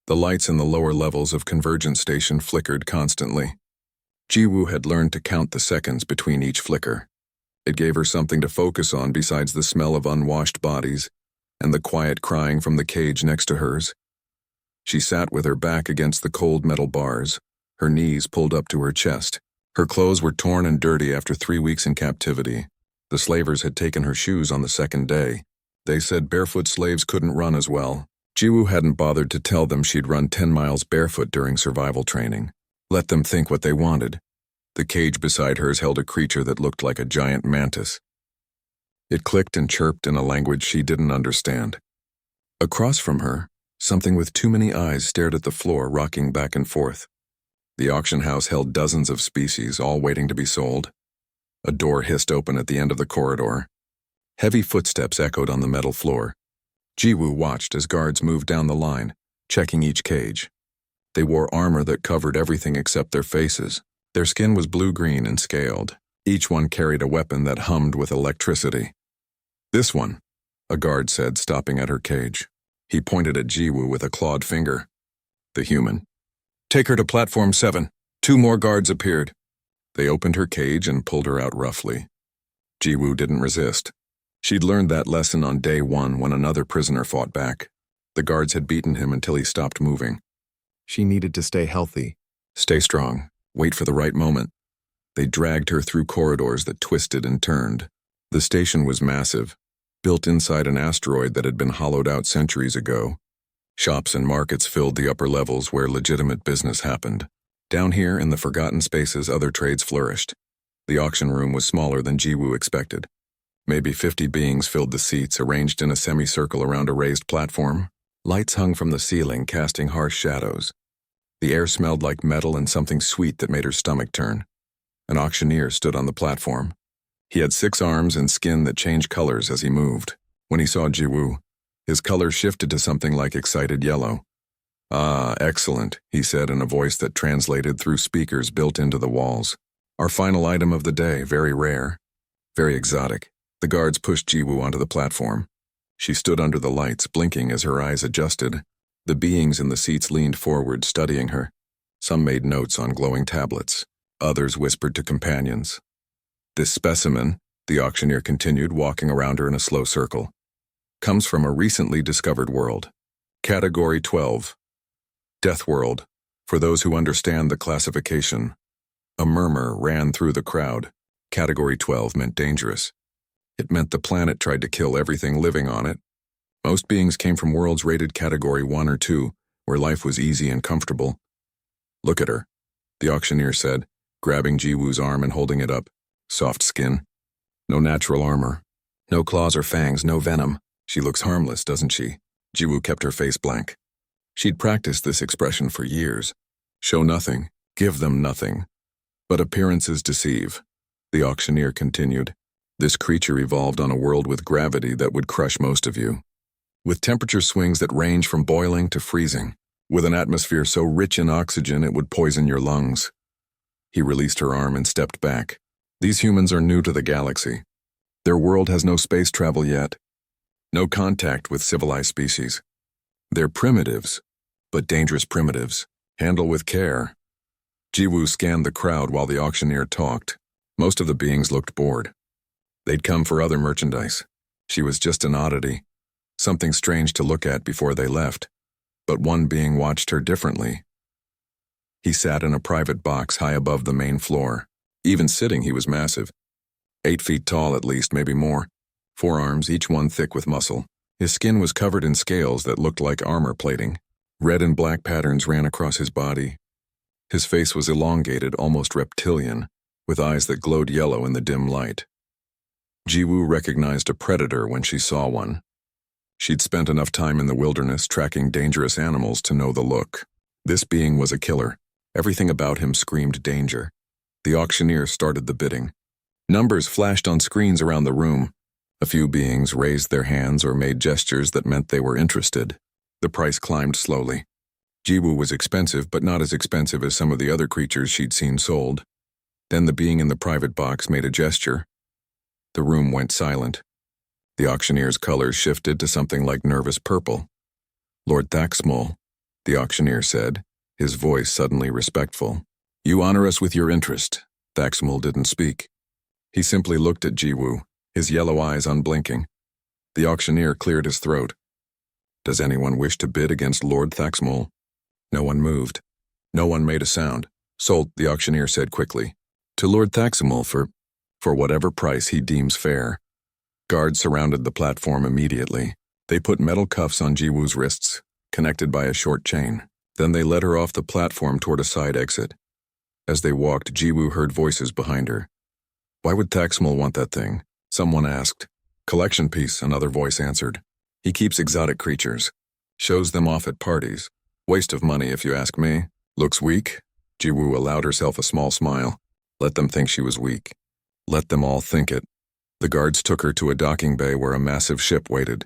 The lights in the lower levels of Convergence Station flickered constantly. Jiwoo had learned to count the seconds between each flicker. It gave her something to focus on besides the smell of unwashed bodies and the quiet crying from the cage next to hers. She sat with her back against the cold metal bars, her knees pulled up to her chest. Her clothes were torn and dirty after 3 weeks in captivity. The slavers had taken her shoes on the second day. They said barefoot slaves couldn't run as well. Jiwoo hadn't bothered to tell them she'd run 10 miles barefoot during survival training. Let them think what they wanted. The cage beside hers held a creature that looked like a giant mantis. It clicked and chirped in a language she didn't understand. Across from her, something with too many eyes stared at the floor, rocking back and forth. The auction house held dozens of species, all waiting to be sold. A door hissed open at the end of the corridor. Heavy footsteps echoed on the metal floor. Jiwoo watched as guards moved down the line, checking each cage. They wore armor that covered everything except their faces. Their skin was blue-green and scaled. Each one carried a weapon that hummed with electricity. "This one," a guard said, stopping at her cage. He pointed at Jiwoo with a clawed finger. "The human. Take her to Platform 7. 2 more guards appeared." They opened her cage and pulled her out roughly. Jiwoo didn't resist. She'd learned that lesson on day 1 when another prisoner fought back. The guards had beaten him until he stopped moving. She needed to stay healthy, stay strong, wait for the right moment. They dragged her through corridors that twisted and turned. The station was massive, built inside an asteroid that had been hollowed out centuries ago. Shops and markets filled the upper levels where legitimate business happened. Down here in the forgotten spaces, other trades flourished. The auction room was smaller than Jiwoo expected. Maybe 50 beings filled the seats, arranged in a semicircle around a raised platform. Lights hung from the ceiling, casting harsh shadows. The air smelled like metal and something sweet that made her stomach turn. An auctioneer stood on the platform. He had 6 arms and skin that changed colors as he moved. When he saw Jiwoo, his color shifted to something like excited yellow. "Ah, excellent," he said in a voice that translated through speakers built into the walls. "Our final item of the day, very rare, very exotic." The guards pushed Jiwoo onto the platform. She stood under the lights, blinking as her eyes adjusted. The beings in the seats leaned forward, studying her. Some made notes on glowing tablets. Others whispered to companions. "This specimen," the auctioneer continued, walking around her in a slow circle, "comes from a recently discovered world. Category 12. Deathworld, for those who understand the classification." A murmur ran through the crowd. Category 12 meant dangerous. It meant the planet tried to kill everything living on it. Most beings came from worlds rated Category 1 or 2, where life was easy and comfortable. "Look at her," the auctioneer said, grabbing Jiwoo's arm and holding it up. "Soft skin. No natural armor. No claws or fangs, no venom. She looks harmless, doesn't she?" Jiwoo kept her face blank. She'd practiced this expression for years. Show nothing, give them nothing. But appearances deceive. The auctioneer continued. "This creature evolved on a world with gravity that would crush most of you. With temperature swings that range from boiling to freezing. With an atmosphere so rich in oxygen it would poison your lungs." He released her arm and stepped back. "These humans are new to the galaxy. Their world has no space travel yet. No contact with civilized species. They're primitives, but dangerous primitives. Handle with care." Jiwoo scanned the crowd while the auctioneer talked. Most of the beings looked bored. They'd come for other merchandise. She was just an oddity, something strange to look at before they left. But one being watched her differently. He sat in a private box high above the main floor. Even sitting, he was massive. 8 feet tall at least, maybe more. 4 arms, each one thick with muscle. His skin was covered in scales that looked like armor plating. Red and black patterns ran across his body. His face was elongated, almost reptilian, with eyes that glowed yellow in the dim light. Jiwoo recognized a predator when she saw one. She'd spent enough time in the wilderness tracking dangerous animals to know the look. This being was a killer. Everything about him screamed danger. The auctioneer started the bidding. Numbers flashed on screens around the room. A few beings raised their hands or made gestures that meant they were interested. The price climbed slowly. Jiwoo was expensive, but not as expensive as some of the other creatures she'd seen sold. Then the being in the private box made a gesture. The room went silent. The auctioneer's colors shifted to something like nervous purple. "Lord Thaxmol," the auctioneer said, his voice suddenly respectful. You honor us with your interest. Thaxmul didn't speak. He simply looked at Jiwoo, his yellow eyes unblinking. The auctioneer cleared his throat. Does anyone wish to bid against Lord Thaxmul? No one moved. No one made a sound. Sold, the auctioneer said quickly. To Lord Thaxmul for whatever price he deems fair. Guards surrounded the platform immediately. They put metal cuffs on Jiwoo's wrists, connected by a short chain. Then they led her off the platform toward a side exit. As they walked, Jiwoo heard voices behind her. Why would Thaxmul want that thing? Someone asked. Collection piece, another voice answered. He keeps exotic creatures. Shows them off at parties. Waste of money if you ask me. Looks weak? Jiwoo allowed herself a small smile. Let them think she was weak. Let them all think it. The guards took her to a docking bay where a massive ship waited.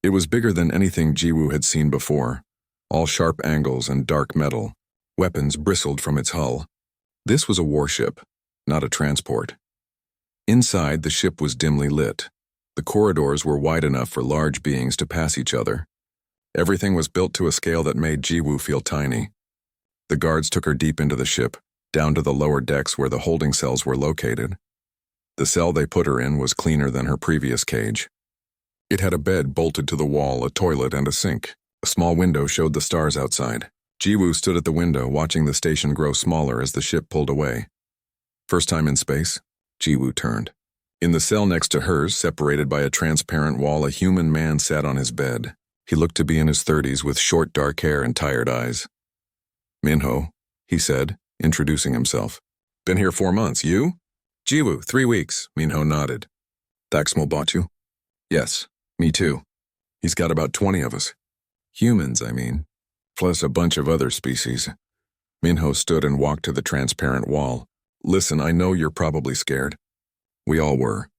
It was bigger than anything Jiwoo had seen before. All sharp angles and dark metal. Weapons bristled from its hull. This was a warship, not a transport. Inside, the ship was dimly lit. The corridors were wide enough for large beings to pass each other. Everything was built to a scale that made Jiwoo feel tiny. The guards took her deep into the ship, down to the lower decks where the holding cells were located. The cell they put her in was cleaner than her previous cage. It had a bed bolted to the wall, a toilet, and a sink. A small window showed the stars outside. Jiwoo stood at the window, watching the station grow smaller as the ship pulled away. First time in space? Jiwoo turned. In the cell next to hers, separated by a transparent wall, a human man sat on his bed. He looked to be in his 30s with short dark hair and tired eyes. Minho, he said, introducing himself. Been here 4 months, you? Jiwoo, 3 weeks, Minho nodded. Thaxmul bought you? Yes, me too. He's got about 20 of us. Humans, I mean. Plus a bunch of other species. Minho stood and walked to the transparent wall. Listen, I know you're probably scared. We all were.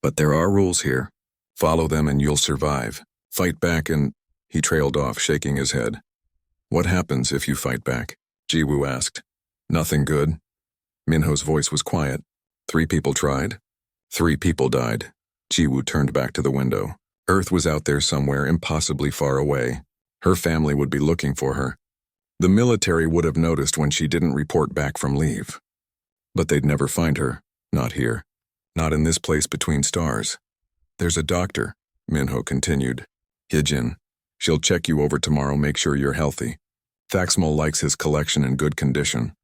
But there are rules here. Follow them and you'll survive. Fight back and... He trailed off, shaking his head. What happens if you fight back? Jiwoo asked. Nothing good. Minho's voice was quiet. 3 people tried. 3 people died. Jiwoo turned back to the window. Earth was out there somewhere, impossibly far away. Her family would be looking for her. The military would have noticed when she didn't report back from leave. But they'd never find her. Not here. Not in this place between stars. There's a doctor, Minho continued. Hyejin. She'll check you over tomorrow, make sure you're healthy. Thaxmul likes his collection in good condition.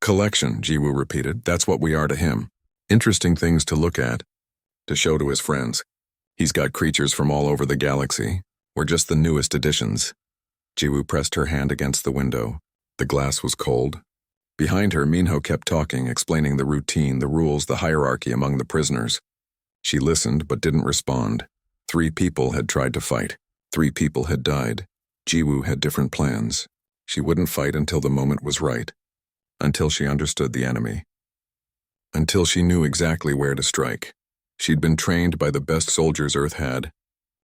Collection, Jiwoo repeated. That's what we are to him. Interesting things to look at. To show to his friends. He's got creatures from all over the galaxy. We're just the newest additions. Jiwoo pressed her hand against the window. The glass was cold. Behind her, Minho kept talking, explaining the routine, the rules, the hierarchy among the prisoners. She listened but didn't respond. 3 people had tried to fight. 3 people had died. Jiwoo had different plans. She wouldn't fight until the moment was right. Until she understood the enemy. Until she knew exactly where to strike. She'd been trained by the best soldiers Earth had.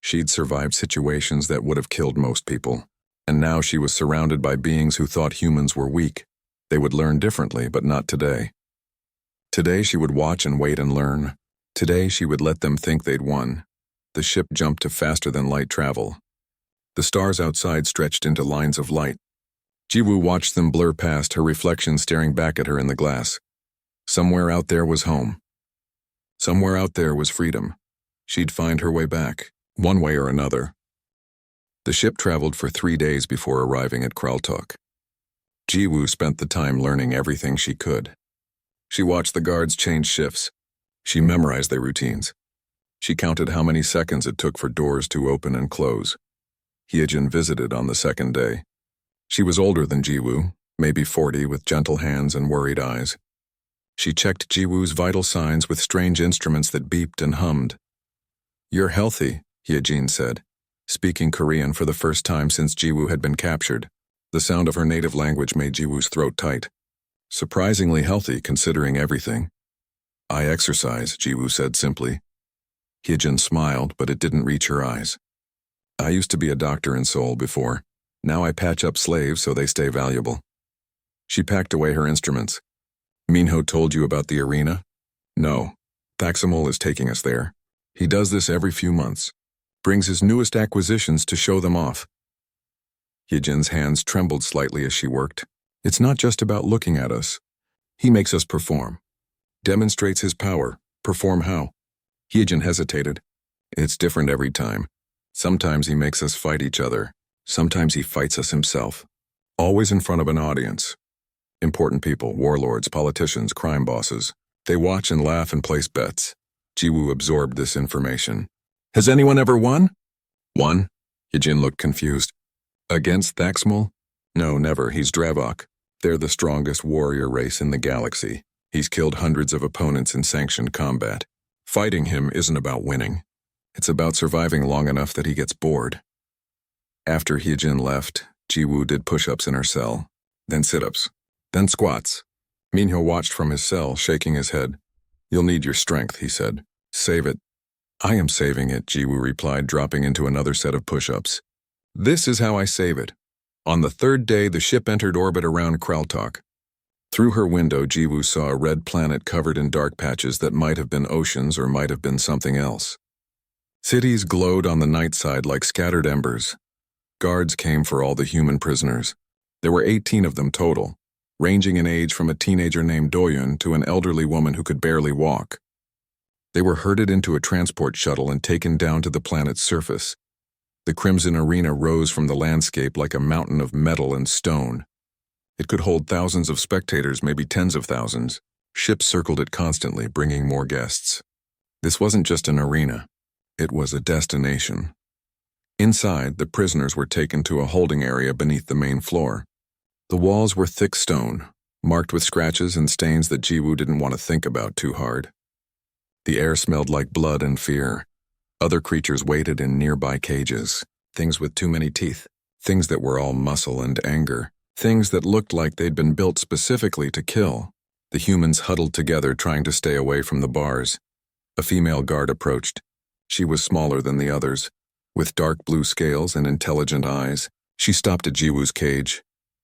She'd survived situations that would have killed most people. And now she was surrounded by beings who thought humans were weak. They would learn differently, but not today. Today she would watch and wait and learn. Today she would let them think they'd won. The ship jumped to faster-than-light travel. The stars outside stretched into lines of light. Jiwoo watched them blur past, her reflection staring back at her in the glass. Somewhere out there was home. Somewhere out there was freedom. She'd find her way back, one way or another. The ship traveled for 3 days before arriving at Kraltok. Jiwoo spent the time learning everything she could. She watched the guards change shifts. She memorized their routines. She counted how many seconds it took for doors to open and close. Hyejin visited on the 2nd day. She was older than Jiwoo, maybe 40, with gentle hands and worried eyes. She checked Jiwoo's vital signs with strange instruments that beeped and hummed. You're healthy, Hyejin said, speaking Korean for the first time since Jiwoo had been captured. The sound of her native language made Jiwoo's throat tight. Surprisingly healthy, considering everything. I exercise, Jiwoo said simply. Hyejin smiled, but it didn't reach her eyes. I used to be a doctor in Seoul before. Now I patch up slaves so they stay valuable. She packed away her instruments. Minho told you about the arena? No. Thaxmul is taking us there. He does this every few months. Brings his newest acquisitions to show them off. Hyejin's hands trembled slightly as she worked. It's not just about looking at us. He makes us perform. Demonstrates his power. Perform how? Hyejin hesitated. It's different every time. Sometimes he makes us fight each other. Sometimes he fights us himself. Always in front of an audience. Important people, warlords, politicians, crime bosses. They watch and laugh and place bets. Jiwoo absorbed this information. Has anyone ever won? Won? Hyejin looked confused. Against Thaxmul? No, never. He's Dravok. They're the strongest warrior race in the galaxy. He's killed hundreds of opponents in sanctioned combat. Fighting him isn't about winning. It's about surviving long enough that he gets bored. After Hyejin left, Jiwoo did push-ups in her cell, then sit-ups, then squats. Minho watched from his cell, shaking his head. You'll need your strength, he said. Save it. I am saving it, Jiwoo replied, dropping into another set of push-ups. This is how I save it. On the third day, the ship entered orbit around Kraltok. Through her window, Jiwoo saw a red planet covered in dark patches that might have been oceans or might have been something else. Cities glowed on the night side like scattered embers. Guards came for all the human prisoners. There were 18 of them total, ranging in age from a teenager named Doyun to an elderly woman who could barely walk. They were herded into a transport shuttle and taken down to the planet's surface. The crimson arena rose from the landscape like a mountain of metal and stone. It could hold thousands of spectators, maybe tens of thousands. Ships circled it constantly, bringing more guests. This wasn't just an arena. It was a destination. Inside, the prisoners were taken to a holding area beneath the main floor. The walls were thick stone, marked with scratches and stains that Jiwoo didn't want to think about too hard. The air smelled like blood and fear. Other creatures waited in nearby cages, things with too many teeth, things that were all muscle and anger, things that looked like they'd been built specifically to kill. The humans huddled together, trying to stay away from the bars. A female guard approached. She was smaller than the others, with dark blue scales and intelligent eyes. She stopped at Jiwoo's cage.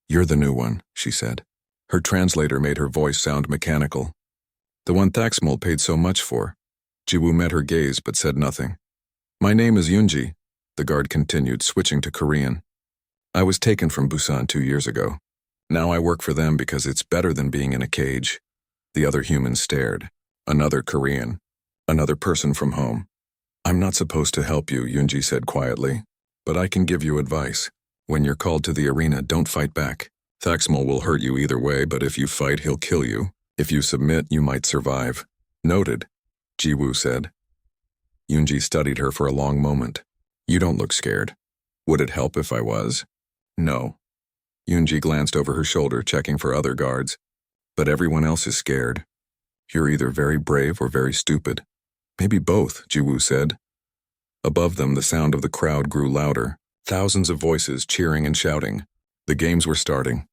You're the new one, she said. Her translator made her voice sound mechanical. The one Thaxmul paid so much for. Jiwoo met her gaze but said nothing. My name is Yoonji, the guard continued, switching to Korean. I was taken from Busan 2 years ago. Now I work for them because it's better than being in a cage. The other humans stared. Another Korean. Another person from home. I'm not supposed to help you, Yoonji said quietly, but I can give you advice. When you're called to the arena, don't fight back. Thaxmul will hurt you either way, but if you fight, he'll kill you. If you submit, you might survive. Noted, Jiwoo said. Yoonji studied her for a long moment. You don't look scared. Would it help if I was? No. Yoonji glanced over her shoulder, checking for other guards. But everyone else is scared. You're either very brave or very stupid. Maybe both, Jiwoo said. Above them, the sound of the crowd grew louder, thousands of voices cheering and shouting. The games were starting.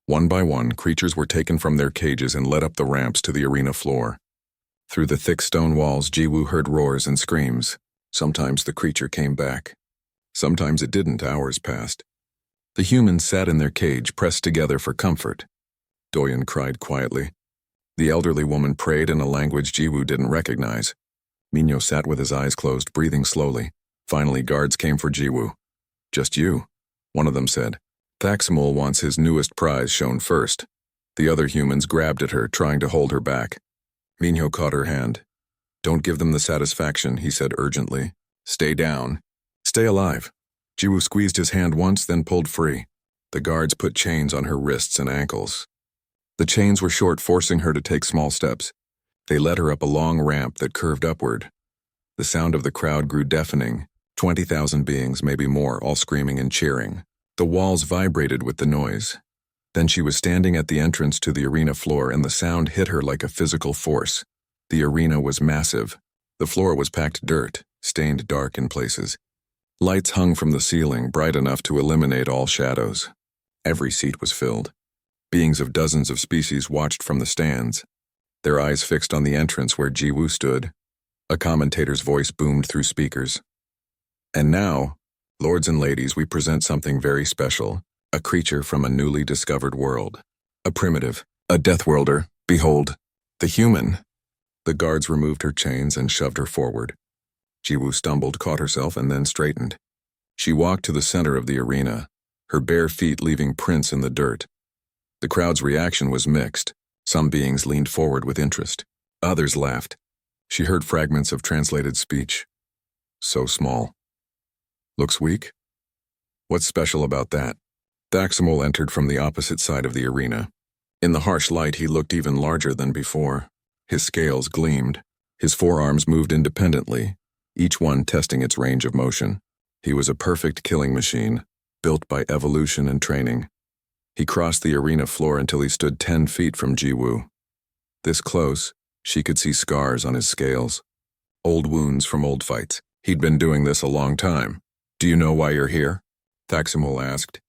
One by one, creatures were taken from their cages and led up the ramps to the arena floor. Through the thick stone walls, Jiwoo heard roars and screams. Sometimes the creature came back. Sometimes it didn't. Hours passed. The humans sat in their cage, pressed together for comfort. Doyun cried quietly. The elderly woman prayed in a language Jiwoo didn't recognize. Minho sat with his eyes closed, breathing slowly. Finally, guards came for Jiwoo. Just you, one of them said. Thaxmul wants his newest prize shown first. The other humans grabbed at her, trying to hold her back. Minho caught her hand. Don't give them the satisfaction, he said urgently. Stay down. Stay alive. Jiwoo squeezed his hand once, then pulled free. The guards put chains on her wrists and ankles. The chains were short, forcing her to take small steps. They led her up a long ramp that curved upward. The sound of the crowd grew deafening. 20,000 beings, maybe more, all screaming and cheering. The walls vibrated with the noise. Then she was standing at the entrance to the arena floor, and the sound hit her like a physical force. The arena was massive. The floor was packed dirt, stained dark in places. Lights hung from the ceiling, bright enough to eliminate all shadows. Every seat was filled. Beings of dozens of species watched from the stands, their eyes fixed on the entrance where Jiwoo stood. A commentator's voice boomed through speakers. And now, lords and ladies, we present something very special. A creature from a newly discovered world. A primitive, a Deathworlder. Behold, the human. The guards removed her chains and shoved her forward. Jiwoo stumbled, caught herself, and then straightened. She walked to the center of the arena. her bare feet leaving prints in the dirt. The crowd's reaction was mixed. Some beings leaned forward with interest. Others laughed. She heard fragments of translated speech. So small. Looks weak? What's special about that? Thaxamol entered from the opposite side of the arena. In the harsh light, he looked even larger than before. His scales gleamed. His forearms moved independently, each one testing its range of motion. He was a perfect killing machine, built by evolution and training. He crossed the arena floor until he stood 10 feet from Jiwoo. This close, she could see scars on his scales. Old wounds from old fights. He'd been doing this a long time. Do you know why you're here? Thaxamol asked.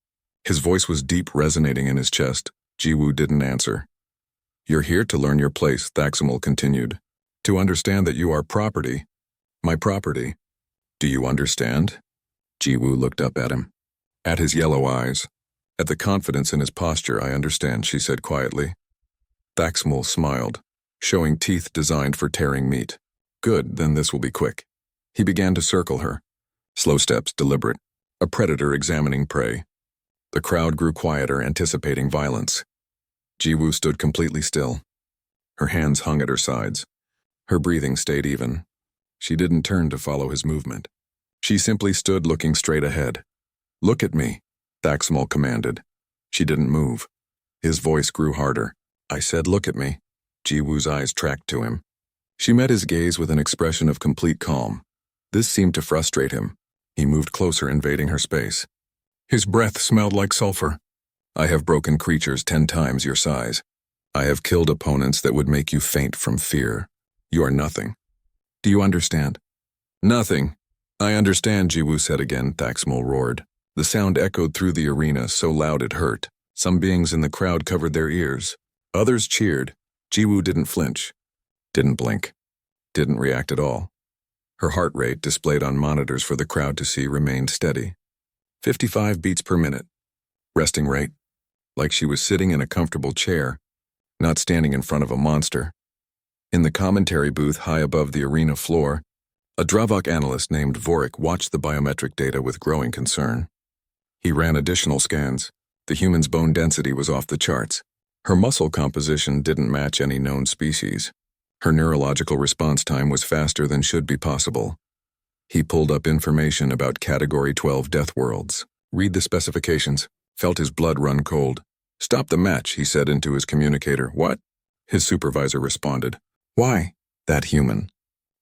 His voice was deep, resonating in his chest. Jiwoo didn't answer. You're here to learn your place, Thaxamol continued. To understand that you are property. My property. Do you understand? Jiwoo looked up at him. At his yellow eyes. At the confidence in his posture, I understand, she said quietly. Thaxamol smiled, showing teeth designed for tearing meat. Good, then this will be quick. He began to circle her. Slow steps, deliberate. A predator examining prey. The crowd grew quieter, anticipating violence. Jiwoo stood completely still. Her hands hung at her sides. Her breathing stayed even. She didn't turn to follow his movement. She simply stood looking straight ahead. Look at me, Thaxamol commanded. She didn't move. His voice grew harder. I said look at me. Jiwoo's eyes tracked to him. She met his gaze with an expression of complete calm. This seemed to frustrate him. He moved closer, invading her space. His breath smelled like sulfur. I have broken creatures 10 times your size. I have killed opponents that would make you faint from fear. You are nothing. Do you understand? Nothing. I understand, Jiwoo said again, Thaxamol roared. The sound echoed through the arena, so loud it hurt. Some beings in the crowd covered their ears. Others cheered. Jiwoo didn't flinch. Didn't blink. Didn't react at all. Her heart rate, displayed on monitors for the crowd to see, remained steady. 55 beats per minute. Resting rate. Like she was sitting in a comfortable chair, not standing in front of a monster. In the commentary booth high above the arena floor, a Dravok analyst named Vorik watched the biometric data with growing concern. He ran additional scans. The human's bone density was off the charts. Her muscle composition didn't match any known species. Her neurological response time was faster than should be possible. He pulled up information about Category 12 Deathworlds. Read the specifications. Felt his blood run cold. Stop the match, he said into his communicator. What? His supervisor responded. Why? That human.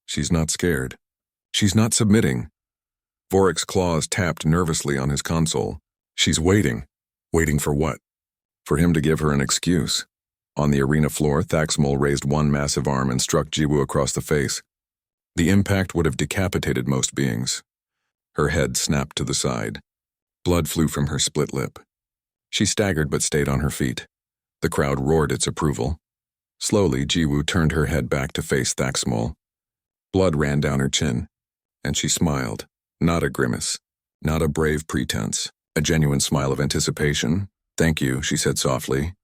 She's not scared. She's not submitting. Vorik's claws tapped nervously on his console. She's waiting. Waiting for what? For him to give her an excuse. On the arena floor, Thaxamol raised one massive arm and struck Jiwoo across the face. The impact would have decapitated most beings. Her head snapped to the side. Blood flew from her split lip. She staggered but stayed on her feet. The crowd roared its approval. Slowly, Jiwoo turned her head back to face Thaxamol. Blood ran down her chin, and she smiled. Not a grimace, not a brave pretense, a genuine smile of anticipation. Thank you, she said softly.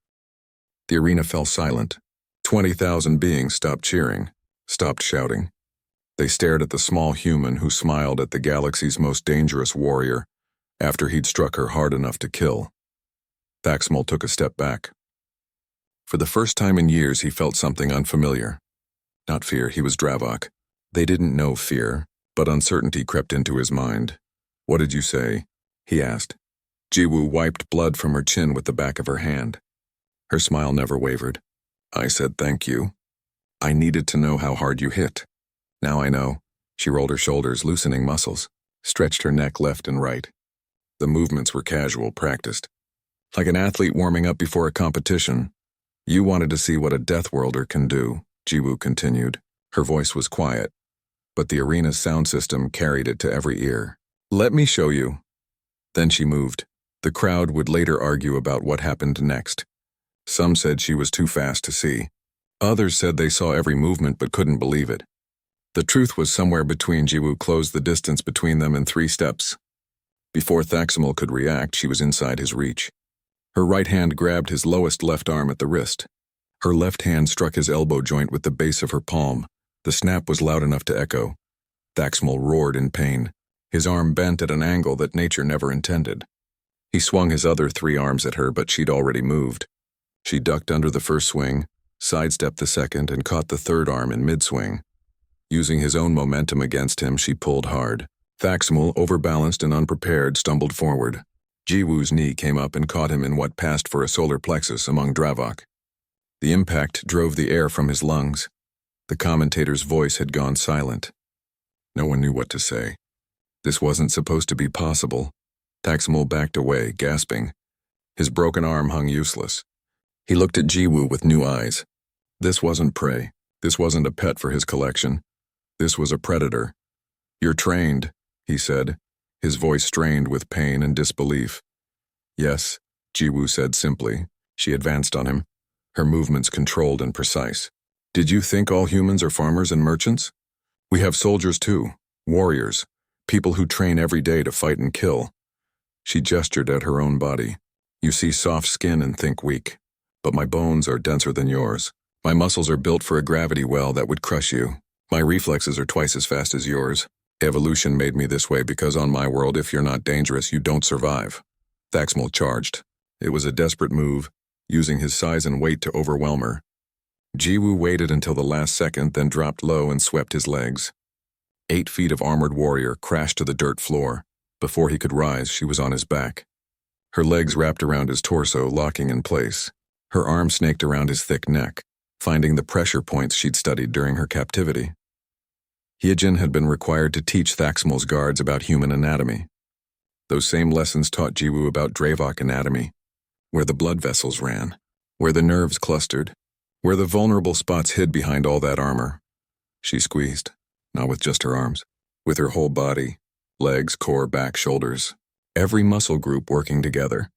The arena fell silent. 20,000 beings stopped cheering, stopped shouting. They stared at the small human who smiled at the galaxy's most dangerous warrior after he'd struck her hard enough to kill. Thaxamol took a step back. For the first time in years, he felt something unfamiliar. Not fear, he was Dravok. They didn't know fear, but uncertainty crept into his mind. What did you say? He asked. Jiwoo wiped blood from her chin with the back of her hand. Her smile never wavered. I said thank you. I needed to know how hard you hit. Now I know. She rolled her shoulders, loosening muscles, stretched her neck left and right. The movements were casual, practiced. Like an athlete warming up before a competition. You wanted to see what a Deathworlder can do, Jiwoo continued. Her voice was quiet, but the arena's sound system carried it to every ear. Let me show you. Then she moved. The crowd would later argue about what happened next. Some said she was too fast to see. Others said they saw every movement but couldn't believe it. The truth was somewhere between. Jiwoo closed the distance between them in 3 steps. Before Thaxamol could react, she was inside his reach. Her right hand grabbed his lowest left arm at the wrist. Her left hand struck his elbow joint with the base of her palm. The snap was loud enough to echo. Thaxamol roared in pain. His arm bent at an angle that nature never intended. He swung his other 3 arms at her, but she'd already moved. She ducked under the first swing, sidestepped the second, and caught the third arm in mid-swing. Using his own momentum against him, she pulled hard. Thaxmul, overbalanced and unprepared, stumbled forward. Jiwoo's knee came up and caught him in what passed for a solar plexus among Dravok. The impact drove the air from his lungs. The commentator's voice had gone silent. No one knew what to say. This wasn't supposed to be possible. Thaxmul backed away, gasping. His broken arm hung useless. He looked at Jiwoo with new eyes. This wasn't prey. This wasn't a pet for his collection. This was a predator. "You're trained," he said, his voice strained with pain and disbelief. "Yes," Jiwoo said simply. She advanced on him, her movements controlled and precise. "Did you think all humans are farmers and merchants? We have soldiers too, warriors, people who train every day to fight and kill." She gestured at her own body. "You see soft skin and think weak. But my bones are denser than yours. My muscles are built for a gravity well that would crush you. My reflexes are twice as fast as yours. Evolution made me this way because on my world, if you're not dangerous, you don't survive." Thaxmul charged. It was a desperate move, using his size and weight to overwhelm her. Jiwoo waited until the last second, then dropped low and swept his legs. 8 feet of armored warrior crashed to the dirt floor. Before he could rise, she was on his back. Her legs wrapped around his torso, locking in place. Her arm snaked around his thick neck, finding the pressure points she'd studied during her captivity. Hyejin had been required to teach Thaxmul's guards about human anatomy. Those same lessons taught Jiwoo about Dravok anatomy, where the blood vessels ran, where the nerves clustered, where the vulnerable spots hid behind all that armor. She squeezed, not with just her arms, with her whole body, legs, core, back, shoulders, every muscle group working together.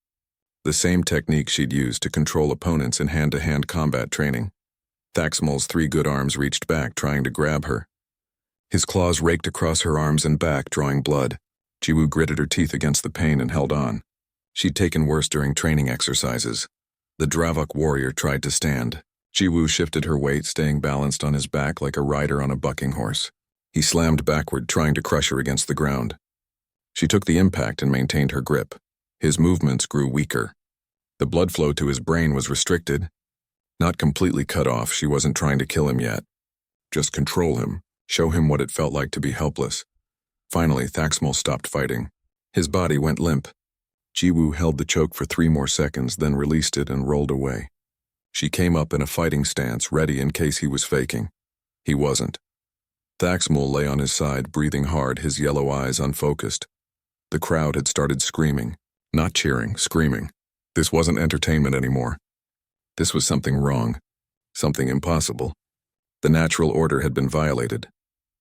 The same technique she'd used to control opponents in hand-to-hand combat training. Thaxmul's 3 good arms reached back, trying to grab her. His claws raked across her arms and back, drawing blood. Jiwoo gritted her teeth against the pain and held on. She'd taken worse during training exercises. The Dravok warrior tried to stand. Jiwoo shifted her weight, staying balanced on his back like a rider on a bucking horse. He slammed backward, trying to crush her against the ground. She took the impact and maintained her grip. His movements grew weaker. The blood flow to his brain was restricted. Not completely cut off, she wasn't trying to kill him yet. Just control him, show him what it felt like to be helpless. Finally, Thaxmul stopped fighting. His body went limp. Jiwoo held the choke for 3 more seconds, then released it and rolled away. She came up in a fighting stance, ready in case he was faking. He wasn't. Thaxmul lay on his side, breathing hard, his yellow eyes unfocused. The crowd had started screaming. Not cheering, screaming. This wasn't entertainment anymore. This was something wrong. Something impossible. The natural order had been violated.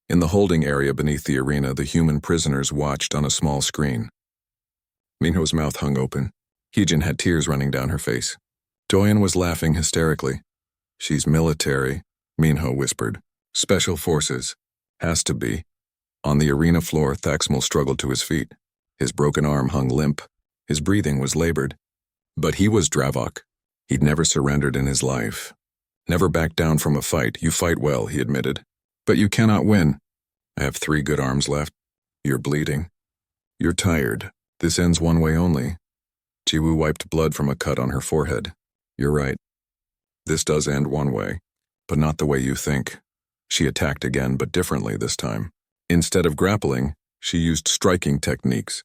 In the holding area beneath the arena, the human prisoners watched on a small screen. Minho's mouth hung open. Hyejin had tears running down her face. Doyen was laughing hysterically. "She's military," Minho whispered. "Special forces. Has to be." On the arena floor, Thaxmul struggled to his feet. His broken arm hung limp. His breathing was labored. But he was Dravok. He'd never surrendered in his life. "Never backed down from a fight. You fight well," he admitted. "But you cannot win." "I have 3 good arms left." "You're bleeding." "You're tired. This ends one way only." Jiwoo wiped blood from a cut on her forehead. "You're right. This does end one way, but not the way you think." She attacked again, but differently this time. Instead of grappling, she used striking techniques.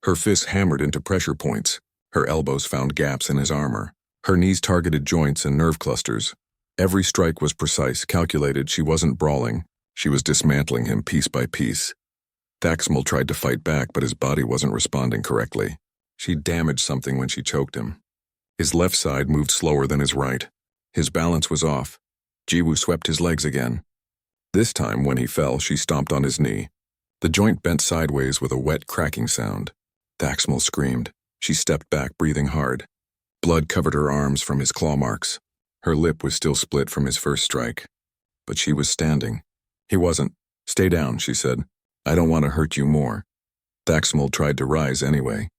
Her fists hammered into pressure points. Her elbows found gaps in his armor. Her knees targeted joints and nerve clusters. Every strike was precise, calculated. She wasn't brawling. She was dismantling him piece by piece. Thaxmul tried to fight back, but his body wasn't responding correctly. She damaged something when she choked him. His left side moved slower than his right. His balance was off. Jiwoo swept his legs again. This time, when he fell, she stomped on his knee. The joint bent sideways with a wet, cracking sound. Thaxmul screamed. She stepped back, breathing hard. Blood covered her arms from his claw marks. Her lip was still split from his first strike. But she was standing. He wasn't. "Stay down," she said. "I don't want to hurt you more." Thaxmul tried to rise anyway.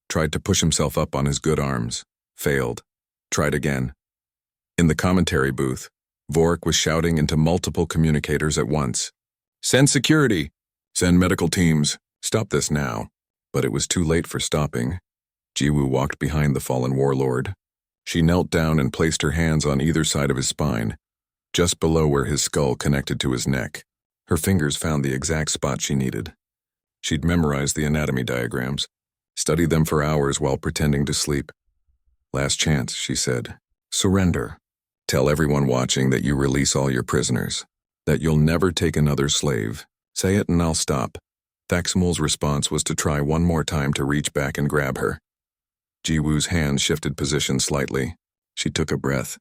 Tried to push himself up on his good arms. Failed. Tried again. In the commentary booth, Vorik was shouting into multiple communicators at once. "Send security! Send medical teams! Stop this now!" But it was too late for stopping. Jiwoo walked behind the fallen warlord. She knelt down and placed her hands on either side of his spine, just below where his skull connected to his neck. Her fingers found the exact spot she needed. She'd memorized the anatomy diagrams, studied them for hours while pretending to sleep. "Last chance," she said. "Surrender. Tell everyone watching that you release all your prisoners, that you'll never take another slave. Say it and I'll stop." Thaxamul's response was to try one more time to reach back and grab her. Jiwoo's hands shifted position slightly. She took a breath,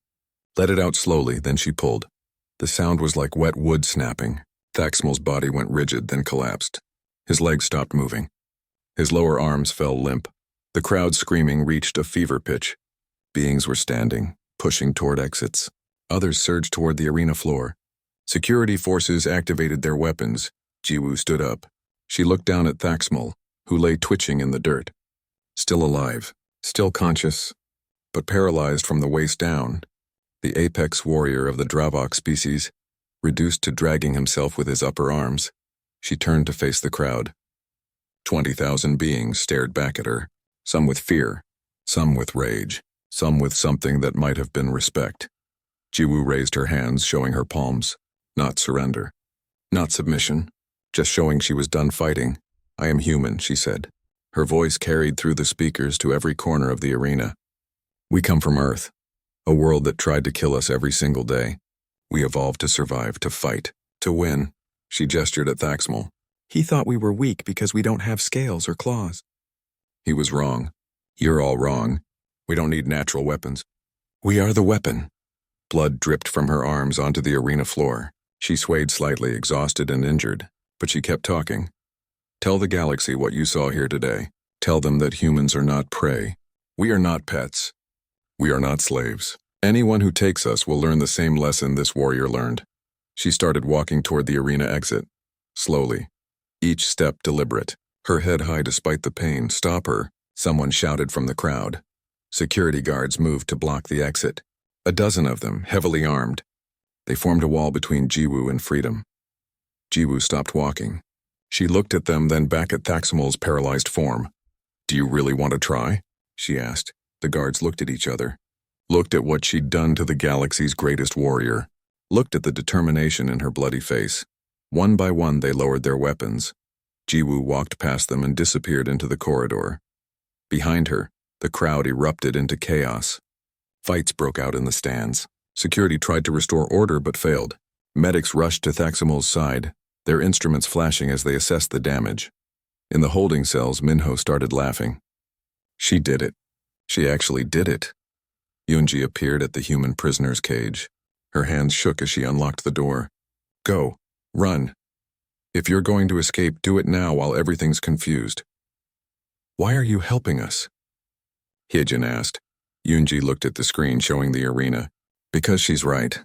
let it out slowly, then she pulled. The sound was like wet wood snapping. Thaxamul's body went rigid, then collapsed. His legs stopped moving. His lower arms fell limp. The crowd screaming reached a fever pitch. Beings were standing, pushing toward exits. Others surged toward the arena floor. Security forces activated their weapons. Jiwoo stood up. She looked down at Thaxamul, who lay twitching in the dirt. Still alive, still conscious, but paralyzed from the waist down. The apex warrior of the Dravok species, reduced to dragging himself with his upper arms. She turned to face the crowd. 20,000 beings stared back at her, some with fear, some with rage, some with something that might have been respect. Jiwoo raised her hands, showing her palms. Not surrender. Not submission. Just showing she was done fighting. "I am human," she said. Her voice carried through the speakers to every corner of the arena. "We come from Earth, a world that tried to kill us every single day. We evolved to survive, to fight, to win." She gestured at Thaxamul. "He thought we were weak because we don't have scales or claws." "He was wrong. You're all wrong. We don't need natural weapons. We are the weapon." Blood dripped from her arms onto the arena floor. She swayed slightly, exhausted and injured, but she kept talking. "Tell the galaxy what you saw here today. Tell them that humans are not prey. We are not pets. We are not slaves. Anyone who takes us will learn the same lesson this warrior learned." She started walking toward the arena exit, slowly, each step deliberate, her head high despite the pain. "Stop her," someone shouted from the crowd. Security guards moved to block the exit. A dozen of them, heavily armed. They formed a wall between Jiwoo and freedom. Jiwoo stopped walking. She looked at them, then back at Thaxamul's paralyzed form. "Do you really want to try?" she asked. The guards looked at each other, looked at what she'd done to the galaxy's greatest warrior, looked at the determination in her bloody face. One by one, they lowered their weapons. Jiwoo walked past them and disappeared into the corridor. Behind her, the crowd erupted into chaos. Fights broke out in the stands. Security tried to restore order but failed. Medics rushed to Thaxamul's side, their instruments flashing as they assessed the damage. In the holding cells, Minho started laughing. She did it. She actually did it. Yoonji appeared at the human prisoner's cage. Her hands shook as she unlocked the door. "Go. Run. If you're going to escape, do it now while everything's confused." "Why are you helping us?" Hyejin asked. Yoonji looked at the screen showing the arena. "Because she's right.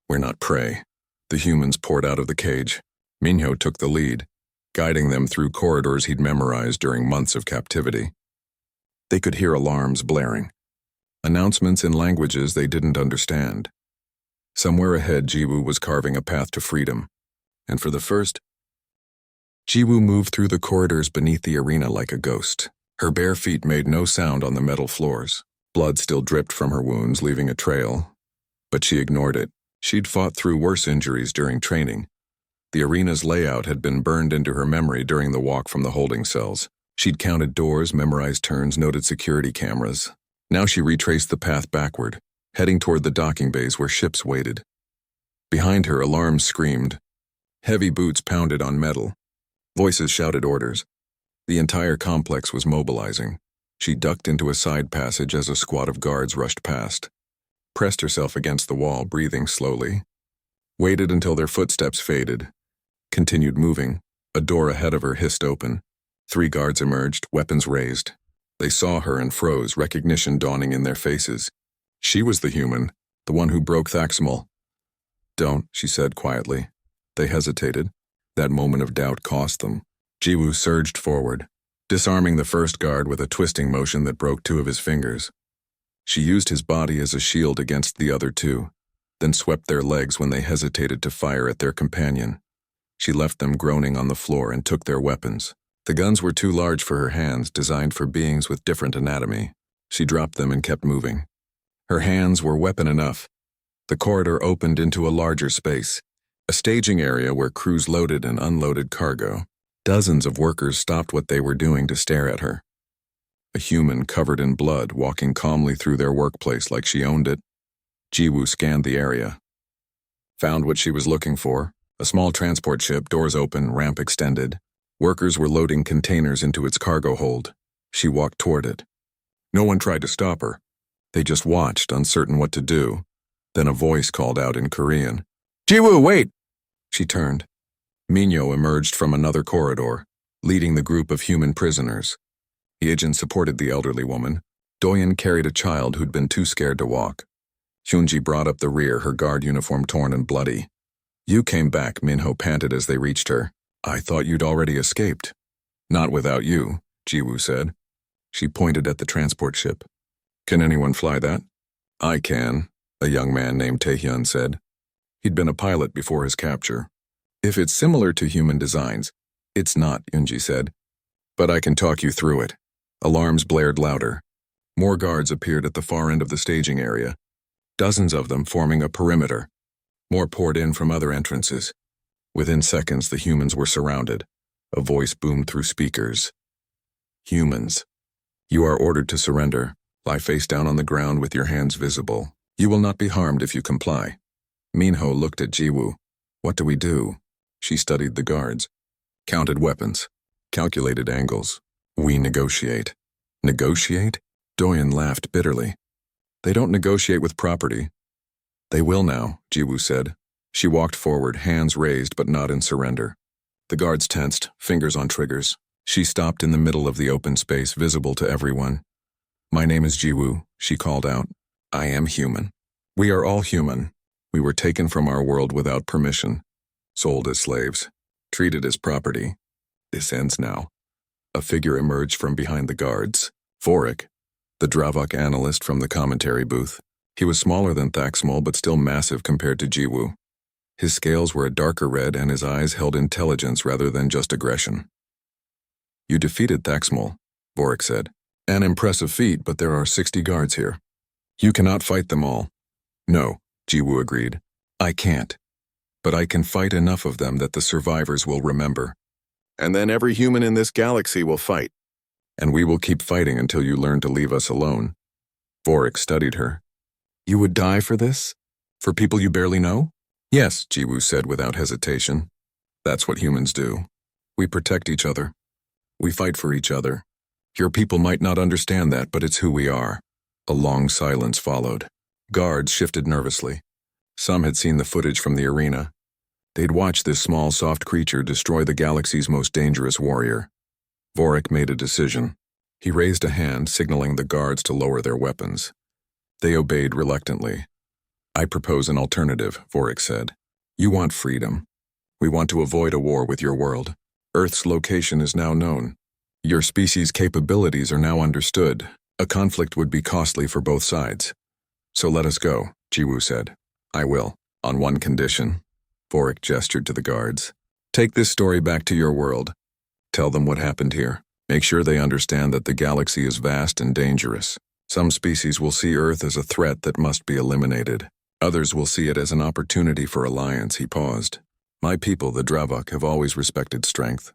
We're not prey." The humans poured out of the cage. Minho took the lead, guiding them through corridors he'd memorized during months of captivity. They could hear alarms blaring, announcements in languages they didn't understand. Somewhere ahead, Jiwoo was carving a path to freedom. And for the first, Jiwoo moved through the corridors beneath the arena like a ghost. Her bare feet made no sound on the metal floors. Blood still dripped from her wounds, leaving a trail. But she ignored it. She'd fought through worse injuries during training. The arena's layout had been burned into her memory during the walk from the holding cells. She'd counted doors, memorized turns, noted security cameras. Now she retraced the path backward, heading toward the docking bays where ships waited. Behind her, alarms screamed. Heavy boots pounded on metal. Voices shouted orders. The entire complex was mobilizing. She ducked into a side passage as a squad of guards rushed past. Pressed herself against the wall, breathing slowly. Waited until their footsteps faded. Continued moving. A door ahead of her hissed open. 3 guards emerged, weapons raised. They saw her and froze, recognition dawning in their faces. She was the human, the one who broke Thaxamul. "Don't," she said quietly. They hesitated. That moment of doubt cost them. Jiwoo surged forward, disarming the first guard with a twisting motion that broke 2 of his fingers. She used his body as a shield against the other 2, then swept their legs when they hesitated to fire at their companion. She left them groaning on the floor and took their weapons. The guns were too large for her hands, designed for beings with different anatomy. She dropped them and kept moving. Her hands were weapon enough. The corridor opened into a larger space, a staging area where crews loaded and unloaded cargo. Dozens of workers stopped what they were doing to stare at her. A human covered in blood, walking calmly through their workplace like she owned it. Jiwoo scanned the area. Found what she was looking for. A small transport ship, doors open, ramp extended. Workers were loading containers into its cargo hold. She walked toward it. No one tried to stop her. They just watched, uncertain what to do. Then a voice called out in Korean. "Jiwoo, wait!" She turned. Minyo emerged from another corridor, leading the group of human prisoners. Hyejin supported the elderly woman. Doyeon carried a child who'd been too scared to walk. Hyunji brought up the rear, her guard uniform torn and bloody. "You came back," Minho panted as they reached her. "I thought you'd already escaped." "Not without you," Jiwoo said. She pointed at the transport ship. "Can anyone fly that?" "I can," a young man named Taehyun said. He'd been a pilot before his capture. "If it's similar to human designs." "It's not," Hyunji said. "But I can talk you through it." Alarms blared louder. More guards appeared at the far end of the staging area, dozens of them forming a perimeter. More poured in from other entrances. Within seconds, the humans were surrounded. A voice boomed through speakers. "Humans, you are ordered to surrender. Lie face down on the ground with your hands visible. You will not be harmed if you comply." Minho looked at Jiwoo. "What do we do?" She studied the guards. Counted weapons. Calculated angles. "We negotiate." "Negotiate?" Doyeon laughed bitterly. "They don't negotiate with property." "They will now," Jiwoo said. She walked forward, hands raised but not in surrender. The guards tensed, fingers on triggers. She stopped in the middle of the open space, visible to everyone. "My name is Jiwoo," she called out. "I am human. We are all human. We were taken from our world without permission, sold as slaves, treated as property. This ends now." A figure emerged from behind the guards. Vorik, the Dravok analyst from the commentary booth. He was smaller than Thaxmol but still massive compared to Jiwoo. His scales were a darker red and his eyes held intelligence rather than just aggression. "You defeated Thaxmol," Vorik said. "An impressive feat, but there are 60 guards here. You cannot fight them all." "No," Jiwoo agreed. "I can't. But I can fight enough of them that the survivors will remember. And then every human in this galaxy will fight. And we will keep fighting until you learn to leave us alone." Vorik studied her. "You would die for this? For people you barely know?" "Yes," Jiwoo said without hesitation. "That's what humans do. We protect each other. We fight for each other. Your people might not understand that, but it's who we are." A long silence followed. Guards shifted nervously. Some had seen the footage from the arena. They'd watched this small, soft creature destroy the galaxy's most dangerous warrior. Vorik made a decision. He raised a hand, signaling the guards to lower their weapons. They obeyed reluctantly. "I propose an alternative," Vorik said. "You want freedom. We want to avoid a war with your world. Earth's location is now known. Your species' capabilities are now understood. A conflict would be costly for both sides. So let us go," Jiwoo said. "I will, on one condition." Vorik gestured to the guards. "Take this story back to your world. Tell them what happened here. Make sure they understand that the galaxy is vast and dangerous. Some species will see Earth as a threat that must be eliminated. Others will see it as an opportunity for alliance." He paused. "My people, the Dravok, have always respected strength.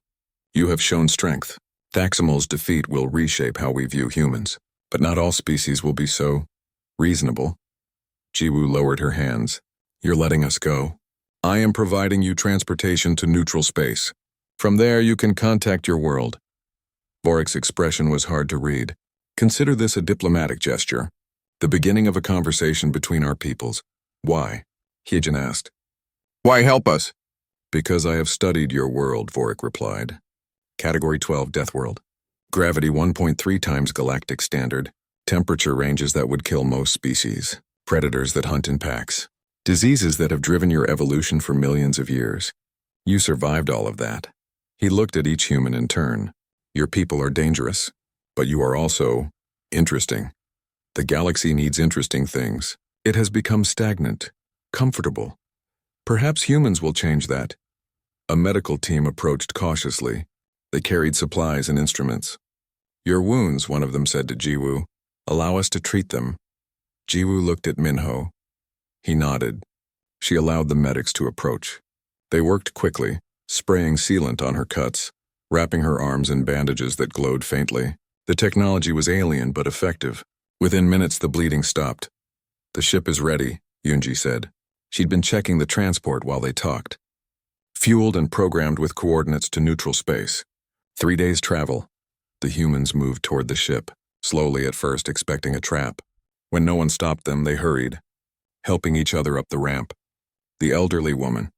You have shown strength. Thaxamol's defeat will reshape how we view humans. But not all species will be so reasonable." Jiwoo lowered her hands. "You're letting us go. I am providing you transportation to neutral space. From there, you can contact your world." Vorik's expression was hard to read. "Consider this a diplomatic gesture. The beginning of a conversation between our peoples." "Why?" Hyejin asked. "Why help us?" "Because I have studied your world," Vorik replied. Category 12 Deathworld. Gravity 1.3 times galactic standard. Temperature ranges that would kill most species. Predators that hunt in packs. Diseases that have driven your evolution for millions of years. You survived all of that." He looked at each human in turn. "Your people are dangerous, but you are also interesting. The galaxy needs interesting things. It has become stagnant, comfortable. Perhaps humans will change that." A medical team approached cautiously. They carried supplies and instruments. "Your wounds," one of them said to Jiwoo. "Allow us to treat them." Jiwoo looked at Minho. He nodded. She allowed the medics to approach. They worked quickly, spraying sealant on her cuts, wrapping her arms in bandages that glowed faintly. The technology was alien but effective. Within minutes, the bleeding stopped. "The ship is ready," Yoonji said. She'd been checking the transport while they talked. "Fueled and programmed with coordinates to neutral space. 3 days' travel." The humans moved toward the ship, slowly at first, expecting a trap. When no one stopped them, they hurried, helping each other up the ramp. The elderly woman,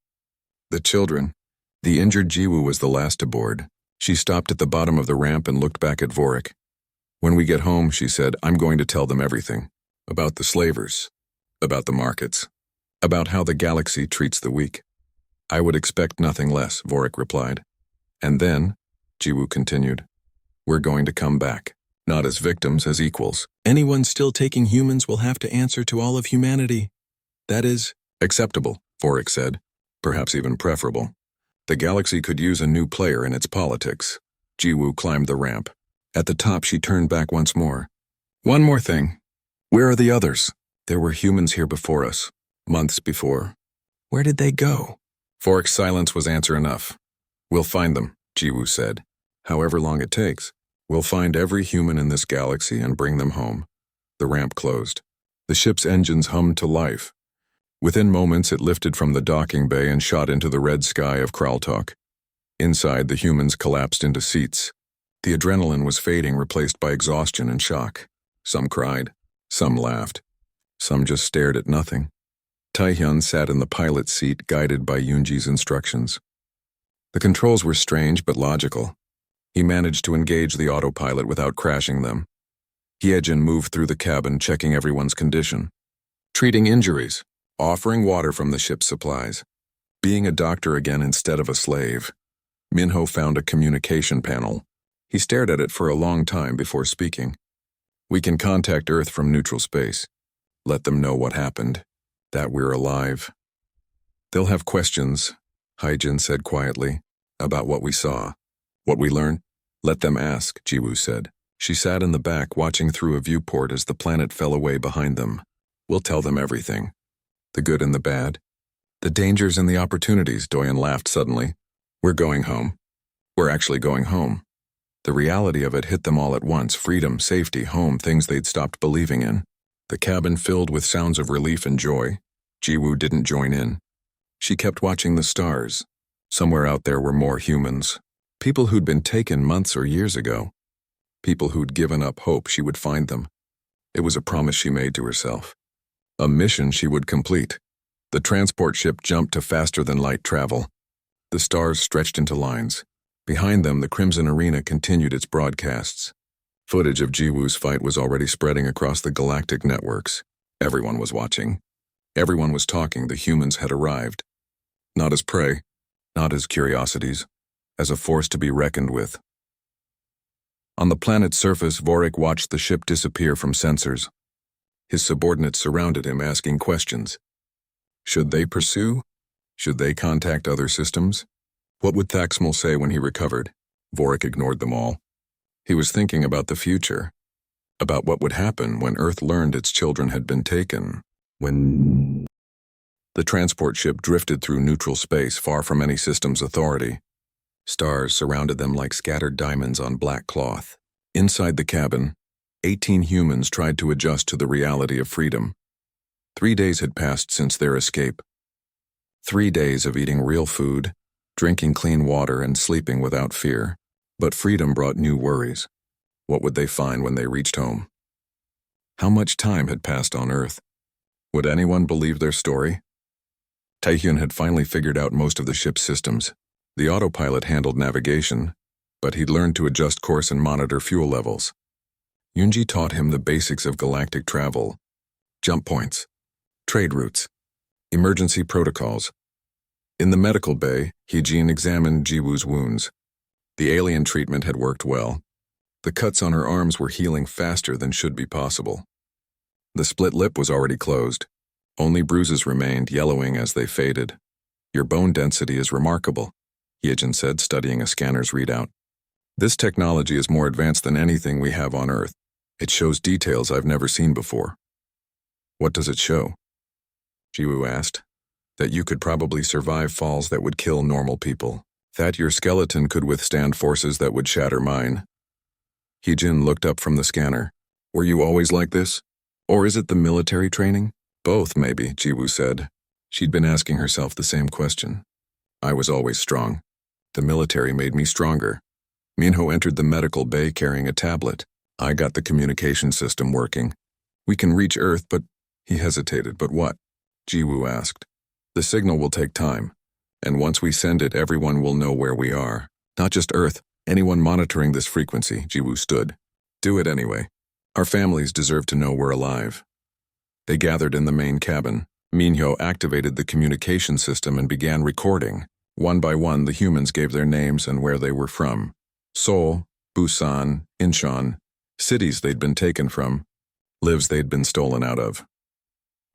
the children. The injured Jiwoo was the last aboard. She stopped at the bottom of the ramp and looked back at Vorik. "When we get home," she said, "I'm going to tell them everything. About the slavers, about the markets, about how the galaxy treats the weak." "I would expect nothing less," Vorik replied. "And then," Jiwoo continued, "we're going to come back, not as victims, as equals. Anyone still taking humans will have to answer to all of humanity. That is acceptable," Vorik said, "perhaps even preferable. The galaxy could use a new player in its politics." Jiwoo climbed the ramp. At the top, she turned back once more. "One more thing. Where are the others? There were humans here before us, months before. Where did they go?" Vorik's silence was answer enough. "We'll find them," Jiwoo said. "However long it takes. We'll find every human in this galaxy and bring them home." The ramp closed. The ship's engines hummed to life. Within moments, it lifted from the docking bay and shot into the red sky of Kraltok. Inside, the humans collapsed into seats. The adrenaline was fading, replaced by exhaustion and shock. Some cried. Some laughed. Some just stared at nothing. Taehyun sat in the pilot's seat, guided by Yoonji's instructions. The controls were strange but logical. He managed to engage the autopilot without crashing them. Hyejin moved through the cabin, checking everyone's condition. Treating injuries. Offering water from the ship's supplies. Being a doctor again instead of a slave. Minho found a communication panel. He stared at it for a long time before speaking. "We can contact Earth from neutral space. Let them know what happened, that we're alive. They'll have questions," Hyejin said quietly, "about what we saw, what we learned. Let them ask," Jiwoo said. She sat in the back, watching through a viewport as the planet fell away behind them. "We'll tell them everything. The good and the bad. The dangers and the opportunities," Doyen laughed suddenly. "We're going home. We're actually going home." The reality of it hit them all at once. Freedom, safety, home, things they'd stopped believing in. The cabin filled with sounds of relief and joy. Jiwoo didn't join in. She kept watching the stars. Somewhere out there were more humans. People who'd been taken months or years ago. People who'd given up hope she would find them. It was a promise she made to herself. A mission she would complete. The transport ship jumped to faster-than-light travel. The stars stretched into lines. Behind them, the Crimson Arena continued its broadcasts. Footage of Jiwoo's fight was already spreading across the galactic networks. Everyone was watching. Everyone was talking. The humans had arrived. Not as prey, not as curiosities, as a force to be reckoned with. On the planet's surface, Vorik watched the ship disappear from sensors. His subordinates surrounded him, asking questions. Should they pursue? Should they contact other systems? What would Thaxmal say when he recovered? Vorik ignored them all. He was thinking about the future, about what would happen when Earth learned its children had been taken, when... The transport ship drifted through neutral space, far from any system's authority. Stars surrounded them like scattered diamonds on black cloth. Inside the cabin, 18 humans tried to adjust to the reality of freedom. 3 days had passed since their escape. 3 days of eating real food, drinking clean water, and sleeping without fear. But freedom brought new worries. What would they find when they reached home? How much time had passed on Earth? Would anyone believe their story? Taehyun had finally figured out most of the ship's systems. The autopilot handled navigation, but he'd learned to adjust course and monitor fuel levels. Yoonji taught him the basics of galactic travel, jump points, trade routes, emergency protocols. In the medical bay, Hyejin examined Jiwoo's wounds. The alien treatment had worked well. The cuts on her arms were healing faster than should be possible. The split lip was already closed. Only bruises remained, yellowing as they faded. "Your bone density is remarkable," Hyejin said, studying a scanner's readout. This technology is more advanced than anything we have on Earth. It shows details I've never seen before. What does it show? Jiwoo asked. That you could probably survive falls that would kill normal people. That your skeleton could withstand forces that would shatter mine. Heejin looked up from the scanner. Were you always like this? Or is it the military training? Both, maybe, Jiwoo said. She'd been asking herself the same question. I was always strong. The military made me stronger. Minho entered the medical bay carrying a tablet. I got the communication system working. We can reach Earth, but... He hesitated, but what? Jiwoo asked. The signal will take time, and once we send it, everyone will know where we are. Not just Earth, anyone monitoring this frequency, Jiwoo stood. Do it anyway. Our families deserve to know we're alive. They gathered in the main cabin. Minho activated the communication system and began recording. One by one, the humans gave their names and where they were from. Seoul, Busan, Incheon, cities they'd been taken from, lives they'd been stolen out of.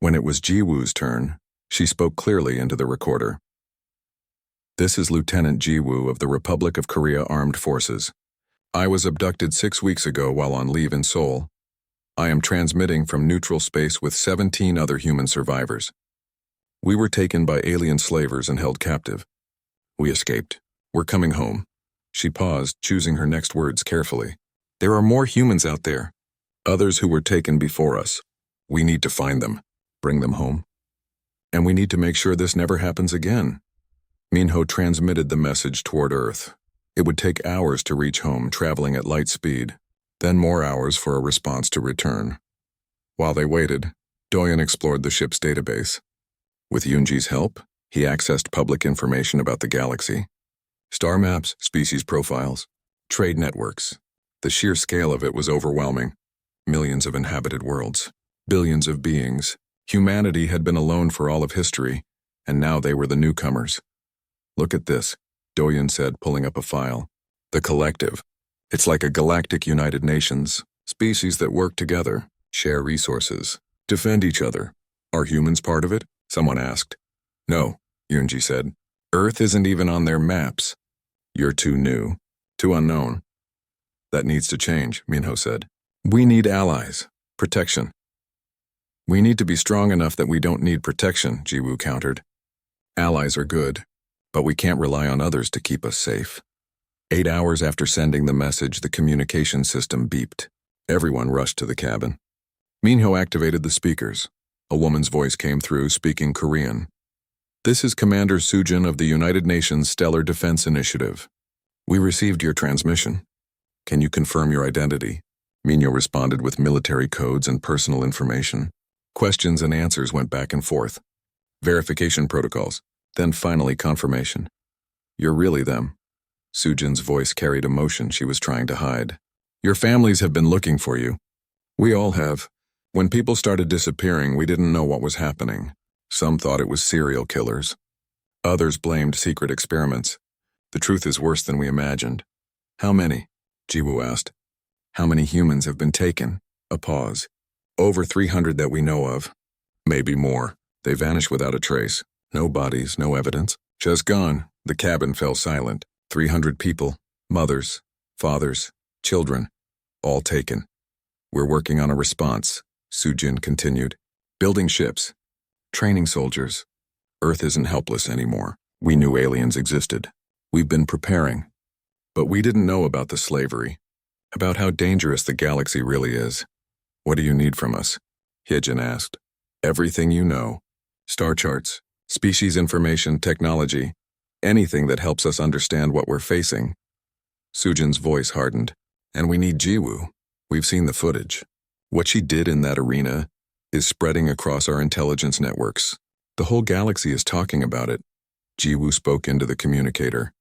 When it was Jiwoo's turn, she spoke clearly into the recorder. This is Lieutenant Jiwoo of the Republic of Korea Armed Forces. I was abducted 6 weeks ago while on leave in Seoul. I am transmitting from neutral space with 17 other human survivors. We were taken by alien slavers and held captive. We escaped. We're coming home. She paused, choosing her next words carefully. There are more humans out there. Others who were taken before us. We need to find them. Bring them home. And we need to make sure this never happens again. Minho transmitted the message toward Earth. It would take hours to reach home, traveling at light speed, then more hours for a response to return. While they waited, Doyen explored the ship's database. With Yoonji's help, he accessed public information about the galaxy. Star maps, species profiles, trade networks. The sheer scale of it was overwhelming. Millions of inhabited worlds, billions of beings. Humanity had been alone for all of history, and now they were the newcomers. Look at this, Doyen said, pulling up a file. The collective. It's like a galactic United Nations, species that work together, share resources, defend each other. Are humans part of it? Someone asked. No, Yoonji said. Earth isn't even on their maps. You're too new, too unknown. That needs to change, Minho said. We need allies, protection. We need to be strong enough that we don't need protection, Jiwoo countered. Allies are good, but we can't rely on others to keep us safe. 8 hours after sending the message, the communication system beeped. Everyone rushed to the cabin. Minho activated the speakers. A woman's voice came through, speaking Korean. This is Commander Sujin of the United Nations Stellar Defense Initiative. We received your transmission. Can you confirm your identity? Minho responded with military codes and personal information. Questions and answers went back and forth. Verification protocols, then finally confirmation. You're really them. Sujin's voice carried emotion she was trying to hide. Your families have been looking for you. We all have. When people started disappearing, we didn't know what was happening. Some thought it was serial killers. Others blamed secret experiments. The truth is worse than we imagined. How many? Jiwoo asked. How many humans have been taken? A pause. Over 300 that we know of. Maybe more. They vanished without a trace. No bodies, no evidence. Just gone. The cabin fell silent. 300 people. Mothers, fathers, children. All taken. We're working on a response, Sujin continued. Building ships. Training soldiers. Earth isn't helpless anymore. We knew aliens existed. We've been preparing. But we didn't know about the slavery. About how dangerous the galaxy really is. What do you need from us? Hyejin asked. Everything you know. Star charts, species information, technology. Anything that helps us understand what we're facing. Sujin's voice hardened. And we need Jiwoo. We've seen the footage. What she did in that arena is spreading across our intelligence networks. The whole galaxy is talking about it. Jiwoo spoke into the communicator.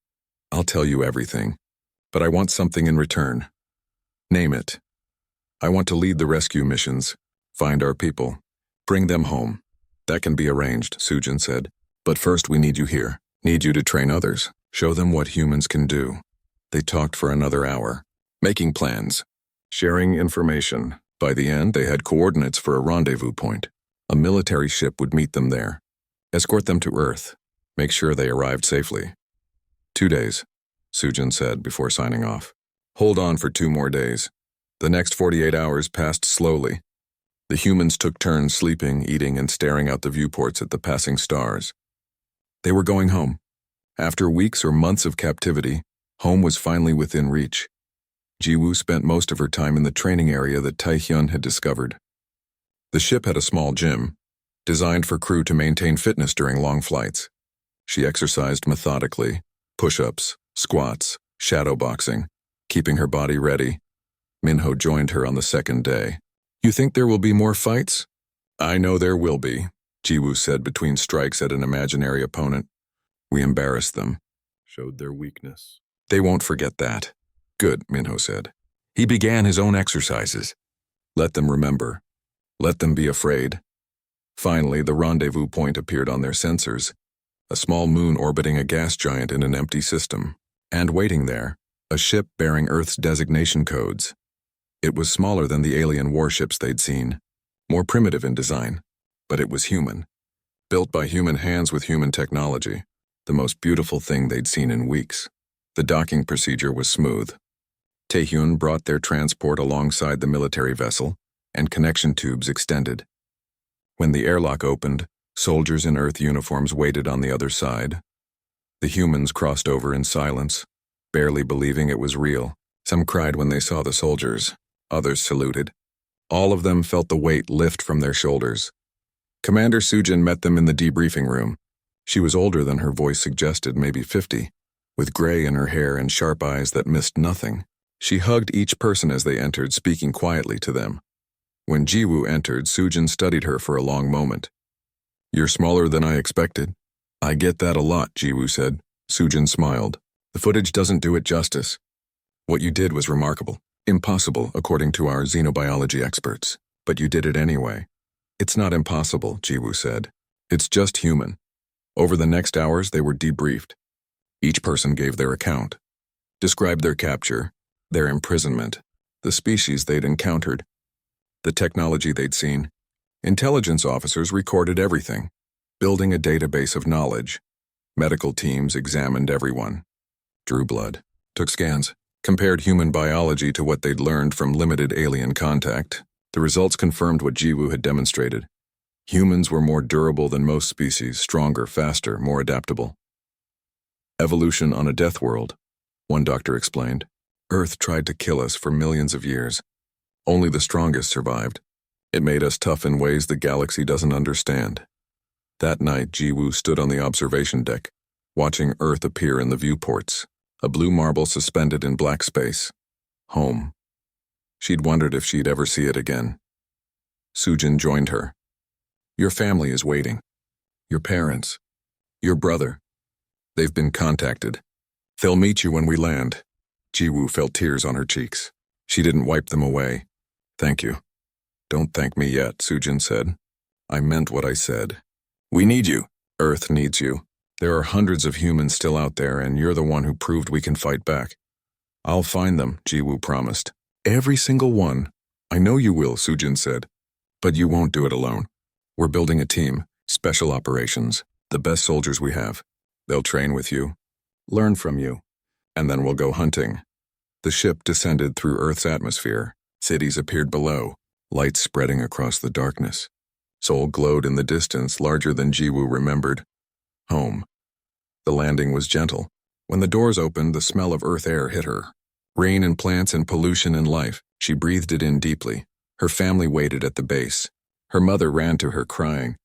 I'll tell you everything, but I want something in return. Name it. I want to lead the rescue missions, find our people, bring them home. That can be arranged, Sujin said. But first we need you here. Need you to train others, show them what humans can do. They talked for another hour, making plans, sharing information. By the end, they had coordinates for a rendezvous point. A military ship would meet them there, escort them to Earth, make sure they arrived safely. 2 days, Sujin said before signing off. Hold on for 2 more days. The next 48 hours passed slowly. The humans took turns sleeping, eating, and staring out the viewports at the passing stars. They were going home. After weeks or months of captivity, home was finally within reach. Jiwoo spent most of her time in the training area that Taehyun had discovered. The ship had a small gym, designed for crew to maintain fitness during long flights. She exercised methodically, push-ups, squats, shadowboxing, keeping her body ready. Minho joined her on the second day. You think there will be more fights? I know there will be, Jiwoo said between strikes at an imaginary opponent. We embarrassed them. Showed their weakness. They won't forget that. Good, Minho said. He began his own exercises. Let them remember. Let them be afraid. Finally, the rendezvous point appeared on their sensors, a small moon orbiting a gas giant in an empty system, and waiting there, a ship bearing Earth's designation codes. It was smaller than the alien warships they'd seen, more primitive in design, but it was human. Built by human hands with human technology, the most beautiful thing they'd seen in weeks. The docking procedure was smooth. Taehyun brought their transport alongside the military vessel, and connection tubes extended. When the airlock opened, soldiers in Earth uniforms waited on the other side. The humans crossed over in silence, barely believing it was real. Some cried when they saw the soldiers. Others saluted. All of them felt the weight lift from their shoulders. Commander Sujin met them in the debriefing room. She was older than her voice suggested, maybe 50, with gray in her hair and sharp eyes that missed nothing. She hugged each person as they entered, speaking quietly to them. When Jiwoo entered, Sujin studied her for a long moment. You're smaller than I expected. I get that a lot, Jiwoo said. Sujin smiled. The footage doesn't do it justice. What you did was remarkable. Impossible, according to our xenobiology experts. But you did it anyway. It's not impossible, Jiwoo said. It's just human. Over the next hours, they were debriefed. Each person gave their account. Described their capture, their imprisonment, the species they'd encountered, the technology they'd seen. Intelligence officers recorded everything, building a database of knowledge. Medical teams examined everyone. Drew blood, took scans, compared human biology to what they'd learned from limited alien contact. The results confirmed what Jiwoo had demonstrated. Humans were more durable than most species, stronger, faster, more adaptable. Evolution on a death world, one doctor explained. Earth tried to kill us for millions of years. Only the strongest survived. It made us tough in ways the galaxy doesn't understand. That night, Jiwoo stood on the observation deck, watching Earth appear in the viewports, a blue marble suspended in black space. Home. She'd wondered if she'd ever see it again. Sujin joined her. Your family is waiting. Your parents. Your brother. They've been contacted. They'll meet you when we land. Jiwoo felt tears on her cheeks. She didn't wipe them away. Thank you. Don't thank me yet, Sujin said. I meant what I said. We need you. Earth needs you. There are hundreds of humans still out there, and you're the one who proved we can fight back. I'll find them, Jiwoo promised. Every single one. I know you will, Sujin said. But you won't do it alone. We're building a team, special operations, the best soldiers we have. They'll train with you, learn from you, and then we'll go hunting. The ship descended through Earth's atmosphere. Cities appeared below, lights spreading across the darkness. Seoul glowed in the distance, larger than Jiwoo remembered. Home. The landing was gentle. When the doors opened, the smell of Earth air hit her. Rain and plants and pollution and life. She breathed it in deeply. Her family waited at the base. Her mother ran to her crying.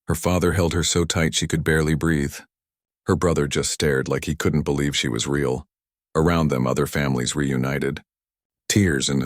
Her father held her so tight she could barely breathe. Her brother just stared like he couldn't believe she was real. Around them, other families reunited. Tears and